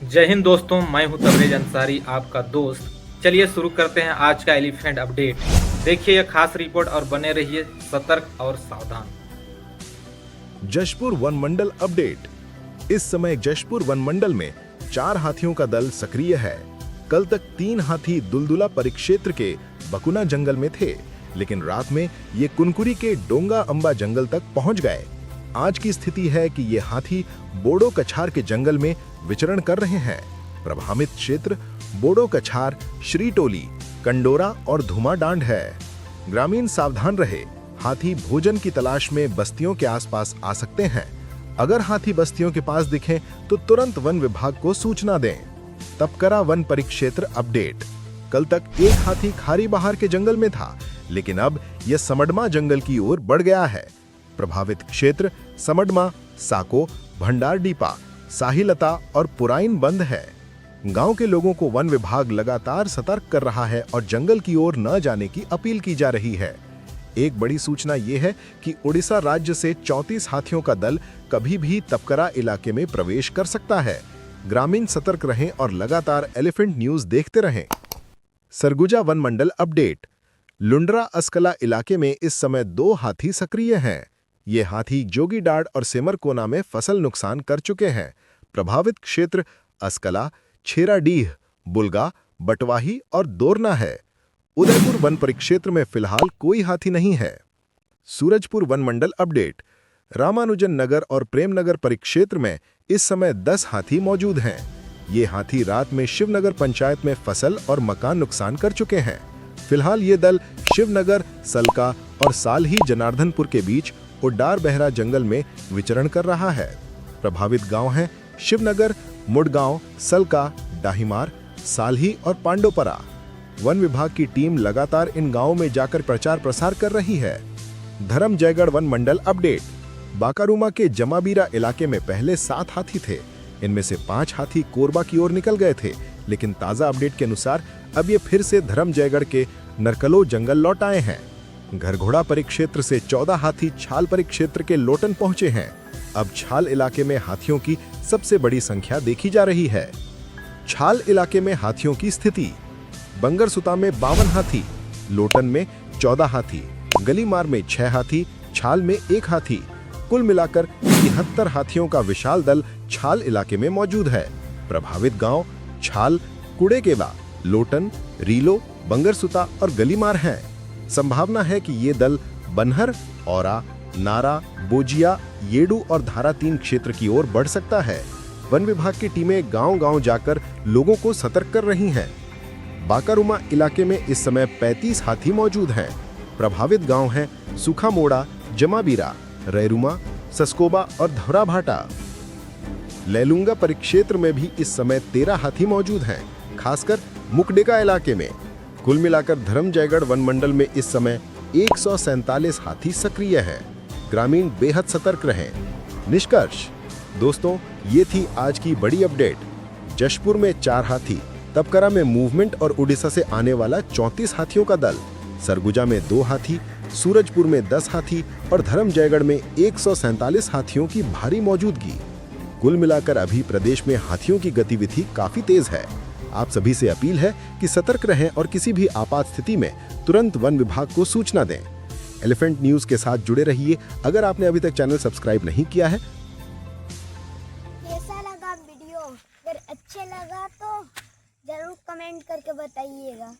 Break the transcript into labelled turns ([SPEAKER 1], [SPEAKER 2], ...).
[SPEAKER 1] जय हिंद दोस्तों, मैं हूं तबरेज अंसारी, आपका दोस्त। चलिए शुरू करते हैं आज का एलिफेंट अपडेट। देखिए यह खास रिपोर्ट और बने रहिए सतर्क और सावधान।
[SPEAKER 2] जशपुर वन मंडल अपडेट। इस समय जशपुर वन मंडल में 4 हाथियों का दल सक्रिय है। कल तक 3 हाथी दुलदुला परिक्षेत्र के बकुना जंगल में थे, लेकिन रात में ये कुनकुरी के डोंगा अंबा जंगल तक पहुंच गए। आज की स्थिति है कि ये हाथी बोडो कछार के जंगल में विचरण कर रहे हैं। प्रभावित क्षेत्र बोडो कछार, श्रीटोली, कंडोरा और धुमाडांड है। ग्रामीण सावधान रहे, हाथी भोजन की तलाश में बस्तियों के आसपास आ सकते हैं। अगर हाथी बस्तियों के पास दिखें तो तुरंत वन विभाग को सूचना दें। तपकरा वन परिक्षेत्र अपडेट। कल तक एक हाथी खारी बहार के जंगल में था, लेकिन अब यह समडमा जंगल की ओर बढ़ गया है। प्रभावित क्षेत्र समडमा, साको, भंडारडीपा, साहिलता और पुराइन बंद है। गांव के लोगों को वन विभाग लगातार सतर्क कर रहा है और जंगल की ओर न जाने की अपील की जा रही है। एक बड़ी सूचना यह है कि उड़ीसा राज्य से 34 हाथियों का दल कभी भी तपकरा इलाके में प्रवेश कर सकता है। ग्रामीण सतर्क रहें और लगातार एलिफेंट न्यूज देखते रहें। सरगुजा वन मंडल अपडेट। लुंड्रा अस्कला इलाके में इस समय 2 हाथी सक्रिय हैं। ये हाथी जोगीडाड़ और सेमरकोना में फसल नुकसान कर चुके हैं। प्रभावित क्षेत्र अस्कला, छेराडीह, बुलगा, बटवाही और दोरना है। उदयपुर वन परिक्षेत्र में फिलहाल कोई हाथी नहीं है। सूरजपुर वन मंडल अपडेट। रामानुजन नगर और प्रेमनगर परिक्षेत्र में इस समय 10 हाथी मौजूद हैं। ये हाथी रात में शिवनगर पंचायत में फसल और मकान नुकसान कर चुके हैं। फिलहाल ये दल शिवनगर, सलका और सालही जनार्दनपुर के बीच उड्डार बहरा जंगल में विचरण कर रहा है। प्रभावित गांव हैं शिवनगर, मुडगांव, सलका, डाहिमार, सालही और पांडोपरा। वन विभाग की टीम लगातार इन गांवों में जाकर प्रचार प्रसार कर रही है। धर्म जयगढ़ वन मंडल अपडेट। बाकारूमा के जमाबीरा इलाके में पहले 7 हाथी थे। इनमें से 5 हाथी कोरबा की ओर निकल गए थे, लेकिन ताजा अपडेट के अनुसार अब ये फिर से धर्म जयगढ़ के नरकलो जंगल लौट आए हैं। घरघोड़ा परिक्षेत्र से 14 हाथी छाल परिक्षेत्र के लोटन पहुंचे हैं। अब छाल इलाके में हाथियों की सबसे बड़ी संख्या देखी जा रही है। छाल इलाके में हाथियों की स्थिति। बंगरसुता में 52 हाथी, लोटन में 14 हाथी, गलीमार में 6 हाथी, छाल में 1 हाथी। कुल मिलाकर 73 हाथियों का विशाल दल छाल इलाके में मौजूद है। प्रभावित गांव छाल, कुड़ेकेवा, लोटन, रीलो, बंगरसुता और गलीमार हैं। संभावना है कि ये दल बनहर, औरा, नारा, बोजिया, येडू और धारा 3 क्षेत्र की ओर बढ़ सकता है। वन विभाग की टीमें गांव-गांव जाकर लोगों को सतर्क कर रही हैं। बाकारूमा इलाके में इस समय 35 हाथी मौजूद हैं। प्रभावित गांव हैं सुखामोड़ा, जमाबीरा, रैरुमा, सस्कोबा और धवराभाटा। लेलुंगा परिक्षेत्र में भी इस समय 13 हाथी मौजूद हैं, खासकर मुकडेका इलाके में। कुल मिलाकर धर्म जयगढ़ वन मंडल में इस समय 147 हाथी सक्रिय हैं। ग्रामीण बेहद सतर्क रहें। निष्कर्ष दोस्तों, ये थी आज की बड़ी अपडेट। जशपुर में 4 हाथी, तपकरा में मूवमेंट और उड़ीसा से आने वाला 34 हाथियों का दल, सरगुजा में 2 हाथी, सूरजपुर में 10 हाथी और धर्म जयगढ़ में 147 हाथियों की भारी मौजूदगी। कुल मिलाकर अभी प्रदेश में हाथियों की गतिविधि काफी तेज है। आप सभी से अपील है कि सतर्क रहें और किसी भी आपात स्थिति में तुरंत वन विभाग को सूचना दें। एलिफेंट न्यूज के साथ जुड़े रहिए। अगर आपने अभी तक चैनल सब्सक्राइब नहीं किया है।
[SPEAKER 3] कैसा लगा वीडियो? अगर अच्छे लगा तो जरूर कमेंट करके बताइएगा।